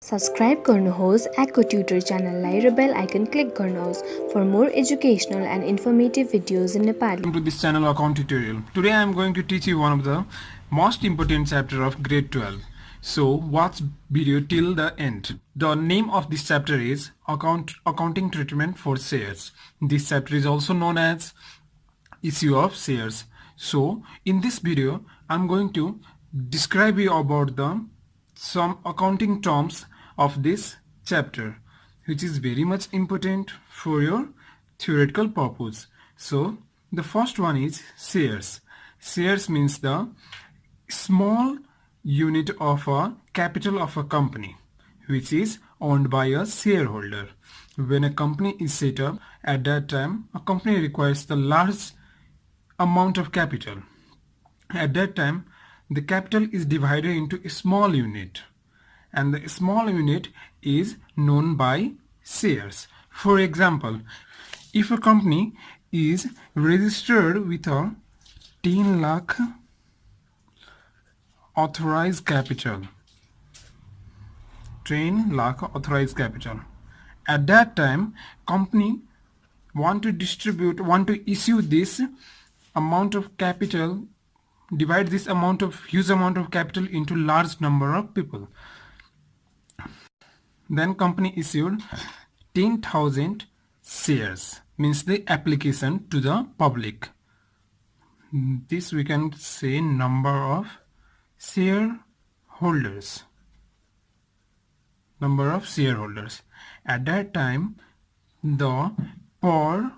Subscribe गर्नुहोस् एक्को tutor च्यानललाई र bell icon click गर्नुहोस् for more educational and informative videos in Nepali. Welcome to this channel account tutorial. Today I am going to teach you one of the most important chapter of grade 12. So watch video till the end. The name of this chapter is accounting treatment for shares. This chapter is also known as issue of shares. So in this video I am going to describe you about some accounting terms of this chapter, which is very much important for your theoretical purpose. So the first one is shares. Shares means the small unit of a capital of a company which is owned by a shareholder. When a company is set up, at that time a company requires the large amount of capital. At that time the capital is divided into a small unit, and the small unit is known by shares. For example, if a company is registered with a 10 lakh authorized capital, 10 lakh authorized capital, at that time company want to issue this amount of capital, divide this huge amount of capital into large number of people. Then company issued 10,000 shares, means the application to the public. This we can say number of shareholders. Number of shareholders. At that time, the per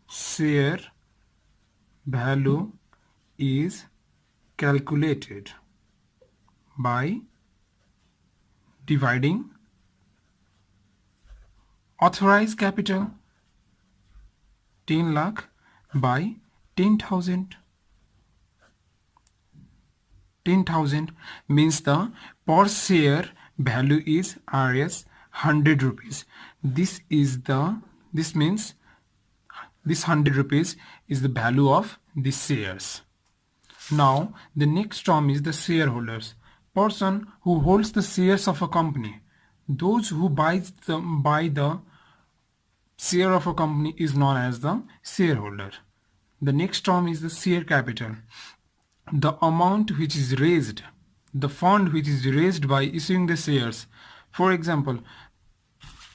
share value is calculated by dividing authorized capital 10 lakh by 10,000. 10,000 means the per share value is Rs 100 rupees. This means this 100 rupees is the value of the shares. Now the next term is the shareholders. Person who holds the shares of a company. Those who buy the share of a company is known as the shareholder. The next term is the share capital. The amount which is raised, the fund which is raised by issuing the shares. For example,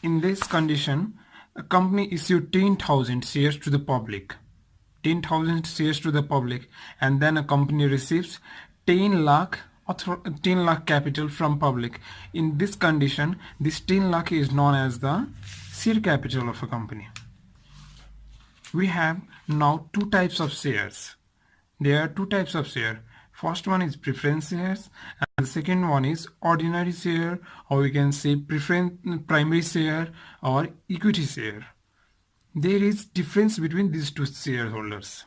in this condition, a company issued 10,000 shares to the public. 10,000 shares to the public, and then a company receives 10 lakh capital from public. In this condition, this 10 lakh is known as the share capital of a company. We have now two types of shares. There are two types of share. First one is preference shares, and the second one is ordinary share, or we can say primary share or equity share. There is difference between these two shareholders.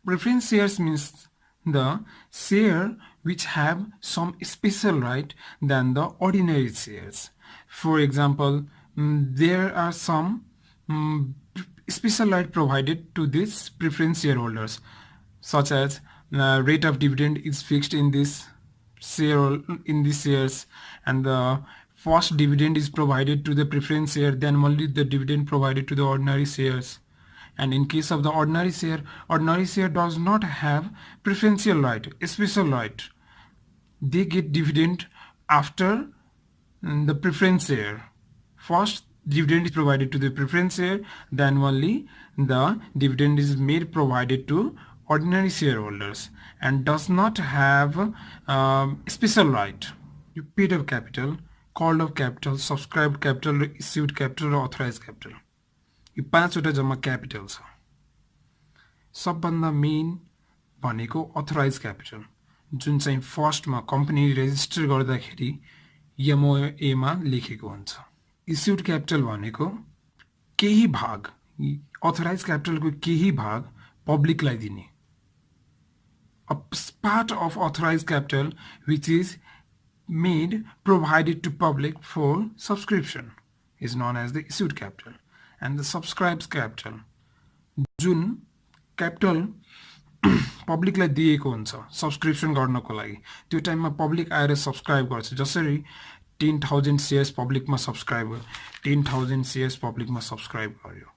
Preference shares means the share which have some special right than the ordinary shares. For example, there are some special right provided to these preference shareholders, such as rate of dividend is fixed in this shares, and the first dividend is provided to the preference share, then only the dividend provided to the ordinary shares. And in case of the ordinary share does not have preferential right, a special right. They get dividend after the preference share. First dividend is provided to the preference share, then only the dividend is made provided to ordinary shareholders, and does not have special right. You paid up capital, called up capital, subscribed capital, issued capital, or authorized capital. यो पाँचवटा जम्मा capital छ. सबभन्दा main भनेको authorise capital, जुन चाहिँ फर्स्टमा company resistor गर्दाखेरि MOA मा लेखेको हुन्छ. इस्युड क्यापिटल भनेको केही भाग, अथराइज क्यापिटलको केही भाग पब्लिकलाई दिने. A part of authorized capital which is made provided to public for subscription is known as the issued capital. And the subscribed capital, Jun capital पब्लिकलाई दिएको हुन्छ सब्सक्रिप्सन गर्नको लागि त्यो टाइममा पब्लिक आएर सब्सक्राइब गर्छ जसरी 10,000 सेयर्स पब्लिकमा सब्सक्राइब 10,000 सेयर्स पब्लिकमा सब्सक्राइब गर्यो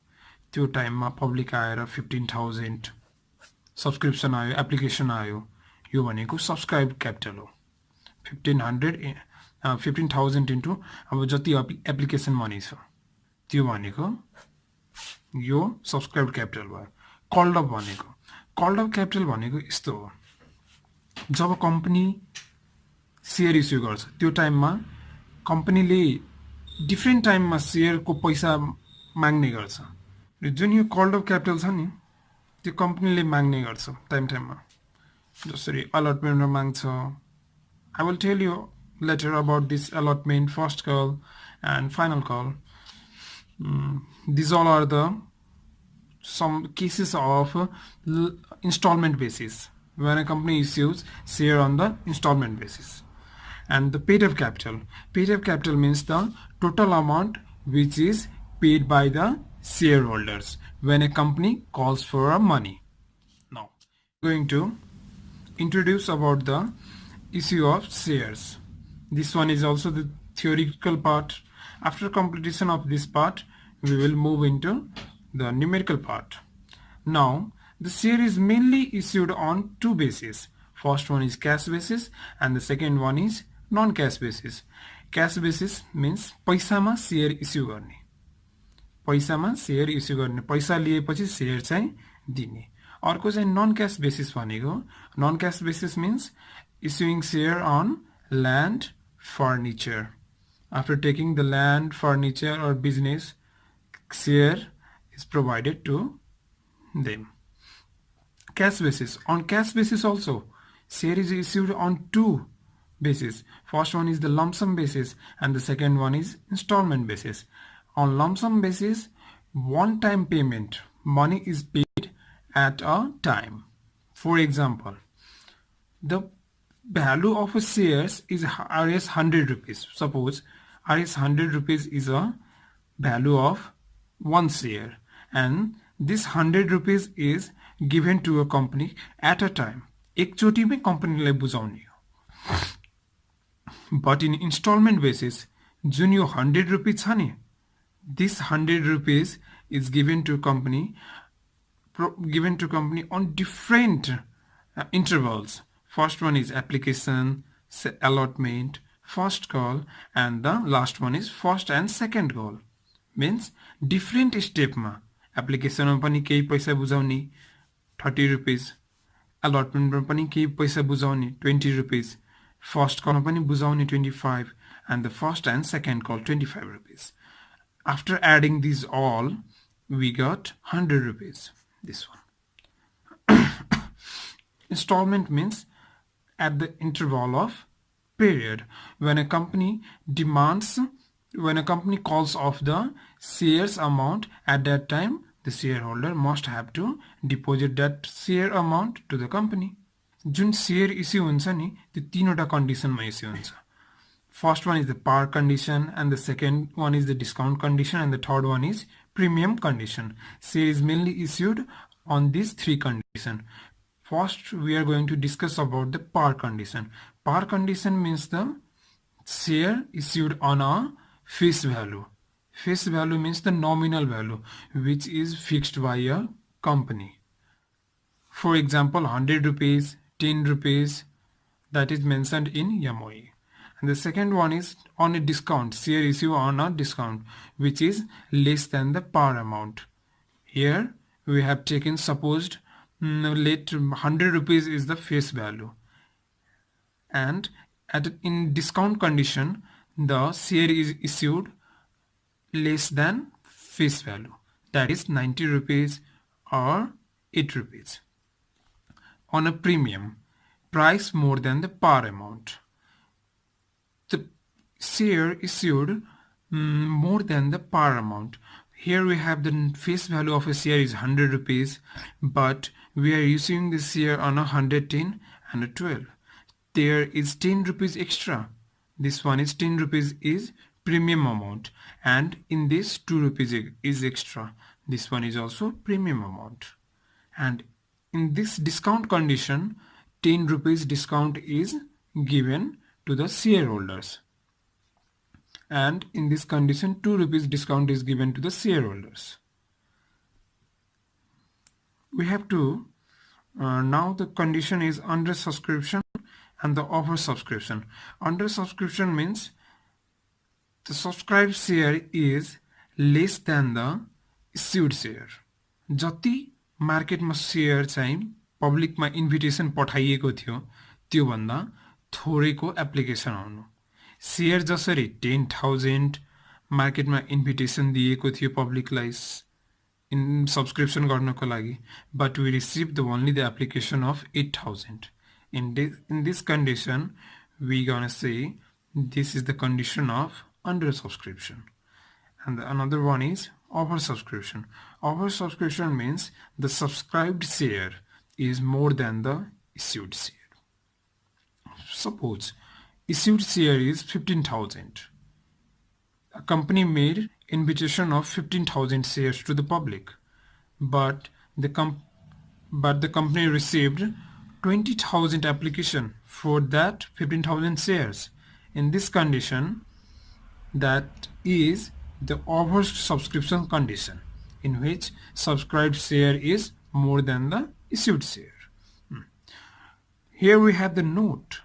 त्यो टाइममा पब्लिक आएर 15,000 सब्सक्रिप्सन आयो एप्लिकेसन आयो यो भनेको सब्सक्राइब क्यापिटल हो 15,000 इन्टु अब जति एप्लिकेसन मनी छ त्यो भनेको यो सब्सक्राइब क्यापिटल भयो कल्ड अप भनेको कल्ड अप क्यापिटल भनेको यस्तो हो जब कम्पनी सेयर इस्यु गर्छ त्यो टाइममा कम्पनीले डिफ्रेन्ट टाइममा सेयरको पैसा माग्ने गर्छ जुन यो कल्ड अप क्यापिटल छ नि त्यो कम्पनीले माग्ने गर्छ टाइममा जसरी अलटमेन्टमा माग्छ I will tell you later about this allotment, first call and final call. These all are the some cases of installment basis when a company issues share on the installment basis. And the paid up capital. Paid up capital means the total amount which is paid by the shareholders when a company calls for money. Now, going to introduce about the issue of shares. This one is also the theoretical part. After completion of this part, we will move into the numerical part. Now, the share is mainly issued on two bases. First one is cash basis and the second one is non-cash basis. Cash basis means पैसामा share issue गर्ने पैसामा share issue गर्ने पैसा लिएपछि share चाहिँ दिने अर्को चाहिँ नन क्याश बेसिस भनेको non cash basis means issuing share on land, furniture. After taking the land, furniture or business, share is provided to them. Cash basis. On cash basis also, share is issued on two basis. First one is the lump sum basis and the second one is installment basis. On lump sum basis, one time payment, money is paid at a time. For example, the value of a shares is Rs 100 rupees. Suppose Rs 100 rupees is a value of one share and this 100 rupees is given to a company at a time. एकचोटी में companyलाई बुझाउने हो. But in installment basis, Jun yo 100 rupees छ नि, this 100 rupees is given to company on different intervals. First one is application, allotment, first call and the last one is first and second call. Means different step ma application ma pani केही पैसा बुझाउने 30 rupees, allotment ma pani केही पैसा बुझाउने 20 rupees, first call ma pani बुझाउने 25 and the first and second call 25 rupees. After adding these all, we got 100 rupees. This one. Installment means at the interval of period when a company calls off the shares amount at that time the shareholder must have to deposit that share amount to the company. Jun share issue हुन्छ नि त्यो तीनवटा कन्डिसनमा issue हुन्छ. First one is the par condition and the second one is the discount condition and the third one is premium condition. Share is mainly issued on these three conditions. First, we are going to discuss about the par condition. Par condition means the share issued on a face value. Face value means the nominal value which is fixed by a company. For example, 100 rupees, 10 rupees, that is mentioned in MOE. And the second one is on a discount, share issue on a discount which is less than the par amount. Here we have taken supposed let 100 rupees is the face value and in discount condition the share is issued less than face value, that is 90 rupees or 8 rupees. On a premium, price more than the par amount. The share issued more than the par amount. Here we have the face value of a share is 100 rupees, but we are issuing the share on a 110 and a 12. There is 10 rupees extra. This one is 10 rupees is premium amount and in this 2 rupees is extra. This one is also premium amount. And in this discount condition, 10 rupees discount is given to the shareholders. And in this condition, 2 rupees discount is given to the shareholders. We have to, now the condition is under subscription and the over subscription. Under subscription means the subscribed share is less than the issued share. जति मार्केटमा share चाहिँ पब्लिकमा invitation पठाइएको थियो त्यो भन्दा थोरैको application आउनु. Share जसरी 10,000 मार्केटमा इन्भिटेसन दिएको थियो पब्लिकलाई इन सब्सक्रिप्सन गर्नको लागि, but we received only the application of 8,000. In this condition, we gonna say this is the condition of under subscription. And another one is over subscription. Over subscription means the subscribed share is more than the issued share. Suppose issued share is 15,000. A company made invitation of 15,000 shares to the public, but the company received 20,000 application for that 15,000 shares. In this condition, that is the over subscription condition, in which subscribed share is more than the issued share. Here we have the note.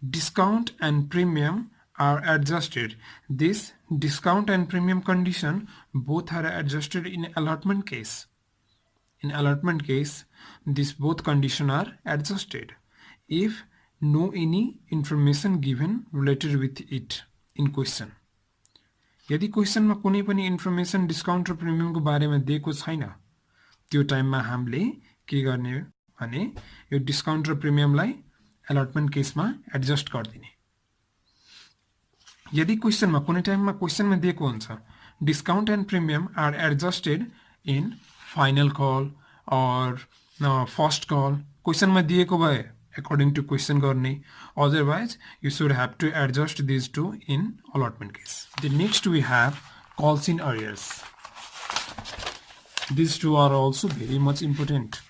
Discount and premium are adjusted. This discount and premium condition both are adjusted in allotment case. In allotment case, these both conditions are adjusted if no any information given related with it in question. यदि क्वेशनमा कुनै पनि information discount र प्रिमियमको बारेमा दिएको छैन, त्यो टाइममा हामीले के गर्ने भने यो डिस्काउन्ट र प्रिमियमलाई अलॉटमेन्ट केसमा एडजस्ट गरिदिने. यदि क्वेशनमा कुनै टाइममा क्वेशनमा दिएको हुन्छ discount and premium are adjusted in final call और फर्स्ट कल, क्वेशनमा दिएको भए according to question गर्ने, otherwise you should have to adjust these two in allotment case. The next we have calls in arrears. These two are also very much important.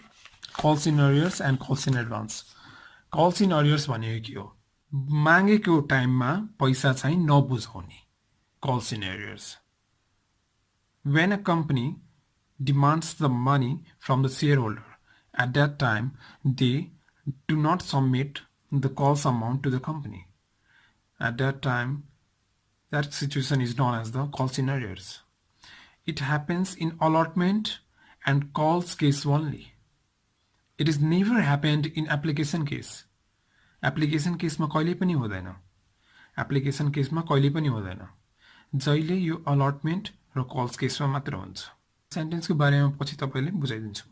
Calls in arrears and calls in advance. Calls in arrears भनेको के हो? मागेको टाइममा पैसा चाहिँ नबुझाउने. Calls in arrears. When a company demands the money from the shareholder, at that time they do not submit the calls amount to the company. At that time, that situation is known as the calls in arrears. It happens in allotment and calls case only. It is never happened in application case. Application case मा कहिले पनि हुँदैन. Application case मा कहिले पनि हुँदैन. जहिले यो allotment र calls case मा मात्र हुन्छ. Sentence को बारेमा पछि तपाईले बुझाइदिन्छु.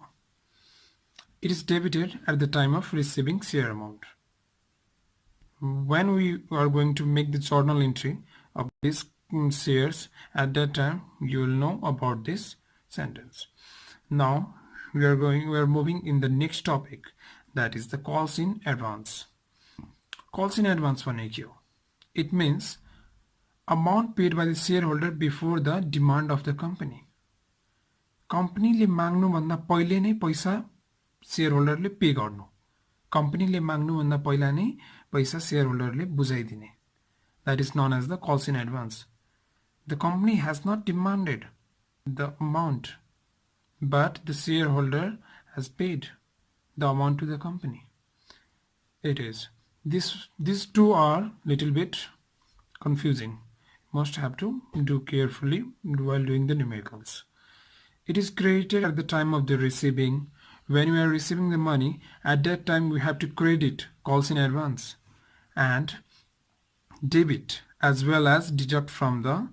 It is debited at the time of receiving share amount. When we are going to make the journal entry of these shares, at that time you will know about this sentence. Now we are moving in the next topic, that is the calls in advance. Calls in advance भनेको के हो? It means amount paid by the shareholder before the demand of the company. कम्पनीले माग्नु भन्दा पहिले नै पैसा शेयरहोल्डरले पे गर्नु. कम्पनीले माग्नु भन्दा पहिला नै पैसा शेयरहोल्डरले बुझाइदिने. That is known as the calls in advance. The company has not demanded the amount, but the shareholder has paid the amount to the company. It is. These two are little bit confusing. Must have to do carefully while doing the numericals. It is created at the time of the receiving. When we are receiving the money, at that time we have to credit calls in advance and debit as well as deduct from the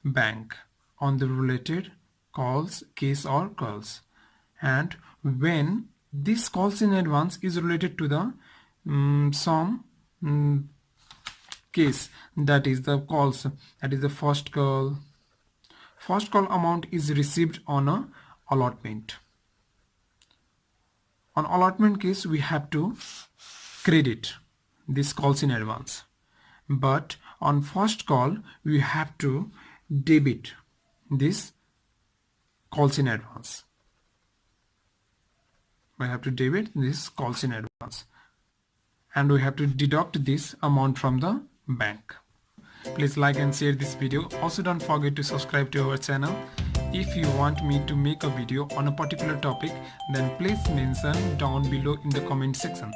bank on the related calls, case or calls. And when this calls in advance is related to the some case, that is the calls, that is the first call. First call amount is received on a allotment. On allotment case, we have to credit this calls in advance. But on first call, we have to debit this calls in advance. we have to debit this calls in advance, and we have to deduct this amount from the bank. Please like and share this video. Also don't forget to subscribe to our channel. If you want me to make a video on a particular topic, then please mention down below in the comment section.